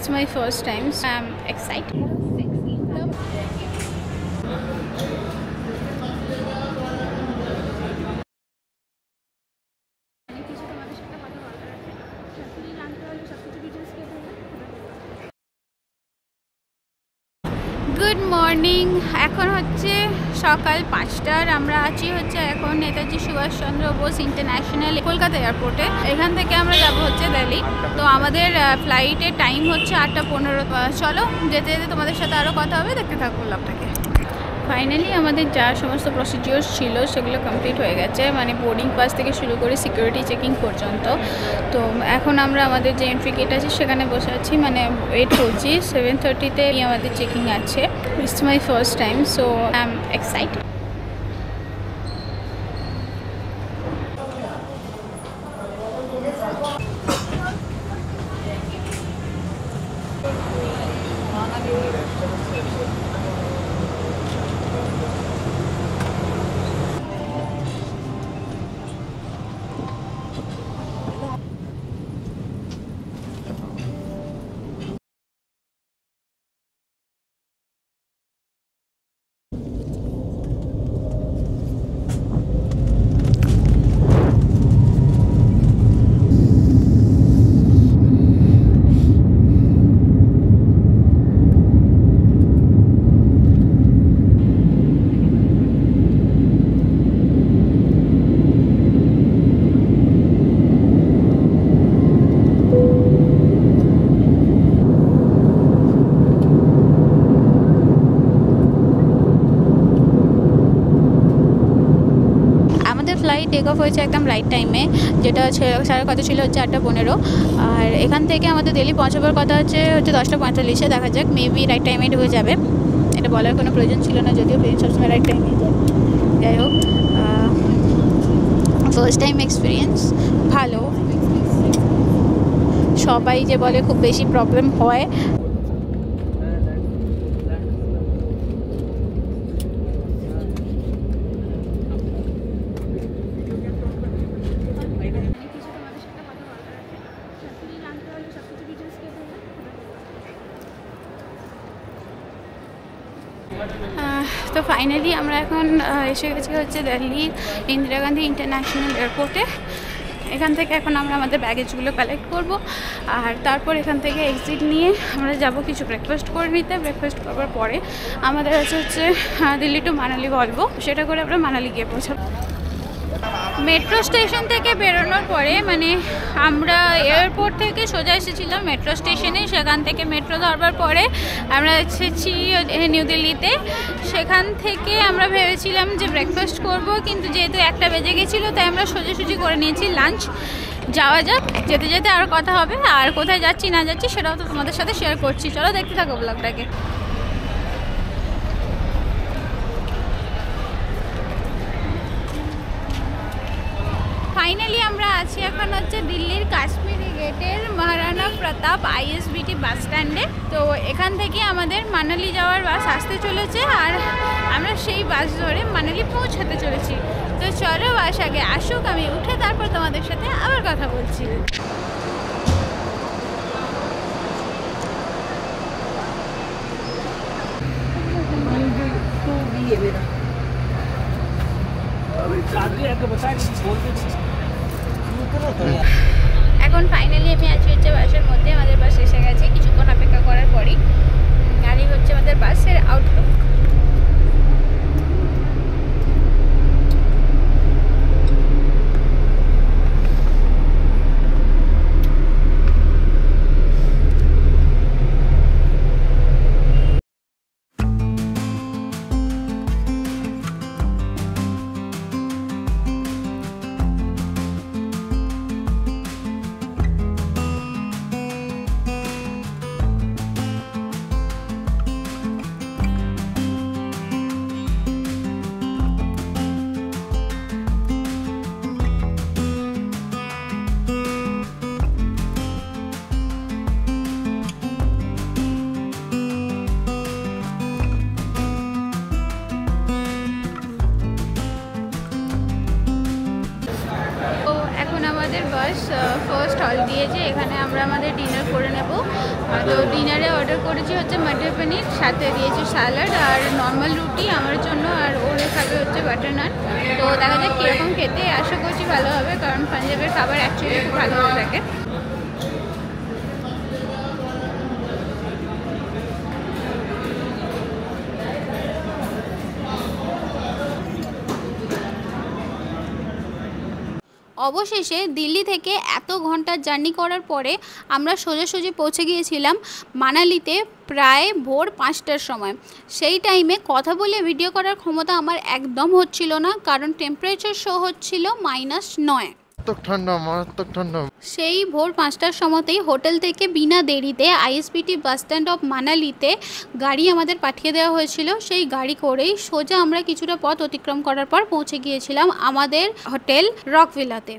It's my first time, so I'm excited. Good morning. এখন হচ্ছে সকাল 5টার। আমরা আছি হচ্ছে এখন নেতাজি সুভাষচন্দ্র বোস ইন্টারন্যাশনাল কলকাতা এয়ারপোর্টে। এখান থেকে আমরা যাব হচ্ছে দিল্লি। তো আমাদের ফ্লাইটের টাইম হচ্ছে 8:15। চলো যেতে যেতে তোমাদের সাথে আরও কথা হবে, দেখতে থাকবো লাভটাকে। ফাইনালি আমাদের যা সমস্ত প্রসিডিওর্স ছিল সেগুলো কমপ্লিট হয়ে গেছে, মানে বোর্ডিং পাস থেকে শুরু করে সিকিউরিটি চেকিং পর্যন্ত। তো এখন আমরা আমাদের যে এন্ট্রি গেট আছে সেখানে বসে আছি, মানে ওয়েট করছি। 7:30-তে আমাদের চেকিং আছে। It's my first time, so I am excited. Flight take off হয়েছে একদম রাইট টাইমে, যেটা সাড়ে কত ছিল হচ্ছে 8:15। আর এখান থেকে আমাদের দিল্লি পৌঁছাবার কথা হচ্ছে 10:45। দেখা যাক, মেবি রাইট টাইমে ঢুকে যাবে। এটা বলার কোনো প্রয়োজন ছিল না, যদিও প্লেন সবসময় রাইট টাইমে যায়। যাই হোক, ফার্স্ট টাইম এক্সপিরিয়েন্স ভালো। সবাই যে বলে খুব বেশি প্রবলেম হয়, তো ফাইনালি আমরা এখন এসে গেছি হচ্ছে দিল্লির ইন্দিরা গান্ধী ইন্টারন্যাশনাল এয়ারপোর্টে। এখান থেকে এখন আমরা আমাদের ব্যাগেজগুলো কালেক্ট করব, আর তারপর এখান থেকে এক্সিট নিয়ে আমরা যাব কিছু ব্রেকফাস্ট করে নিতে। ব্রেকফাস্ট করবার পরে আমাদের হচ্ছে দিল্লি টু মানালি বলবো, সেটা করে আমরা মানালি গিয়ে পৌঁছাবো। মেট্রো স্টেশন থেকে বেরোনোর পরে, মানে আমরা এয়ারপোর্ট থেকে সোজা এসেছিলাম মেট্রো স্টেশনে, সেখান থেকে মেট্রো ধরবার পরে আমরা এসেছি নিউ দিল্লিতে। সেখান থেকে আমরা ভেবেছিলাম যে ব্রেকফাস্ট করব, কিন্তু যেহেতু 1টা বেজে গেছিলো তাই আমরা সোজাসুজি করে নিয়েছি লাঞ্চ। যাওয়া যাক, যেতে যেতে আর কথা হবে। আর কোথায় যাচ্ছি না যাচ্ছি সেটাও তো তোমাদের সাথে শেয়ার করছি। চলো দেখতে থাকো ব্লগটাকে। ফাইনালি আমরা আছি এখন হচ্ছে দিল্লির কাশ্মীরি গেটের মহারানা প্রতাপ ISBT বাস স্ট্যান্ডে। তো এখান থেকে আমাদের মানালি যাওয়ার বাস আসতে চলেছে, আর আমরা সেই বাস ধরে মানালি পৌঁছাতে চলেছি। তো চলো বাস আগে আসুক, আমি উঠে তারপর তোমাদের সাথে আবার কথা বলছি। এখন ফাইনালি আমি আছি হচ্ছে বাসের মধ্যে। আমাদের বাস এসে গেছে, কিছুক্ষণ অপেক্ষা করার পরই। আর এই হচ্ছে আমাদের বাসের আউটলুক। স্টল দিয়েছে, এখানে আমরা আমাদের ডিনার করে নেব। তো ডিনারে অর্ডার করেছি হচ্ছে মটর পনির, সাথে দিয়েছে স্যালাড আর নর্মাল রুটি আমার জন্য, আর ওরে খাবে হচ্ছে বাটার নান। তো দেখা যাক কীরকম খেতে, আশা করছি ভালো হবে, কারণ পাঞ্জাবের খাবার অ্যাকচুয়ালি খুব ভালো হয়ে থাকে। অবশেষে দিল্লি থেকে এত ঘন্টার জার্নি করার পরে আমরা সোজাসুজি পৌঁছে গিয়েছিলাম মানালিতে প্রায় ভোর 5টার সময়। সেই টাইমে কথা বলে ভিডিও করার ক্ষমতা আমার একদম হচ্ছিল না, কারণ টেম্পারেচার শো হচ্ছিল -9। মারাত্মক ঠান্ডা। সেই ভোর 5টার সময়তেই হোটেল থেকে বিনা দেরিতে আইএসবিটি বাস স্ট্যান্ড অফ মানালিতে গাড়ি আমাদের পাঠিয়ে দেওয়া হয়েছিল। সেই গাড়ি করেই সোজা আমরা কিছুটা পথ অতিক্রম করার পর পৌঁছে গিয়েছিলাম আমাদের হোটেল রকভিলাতে।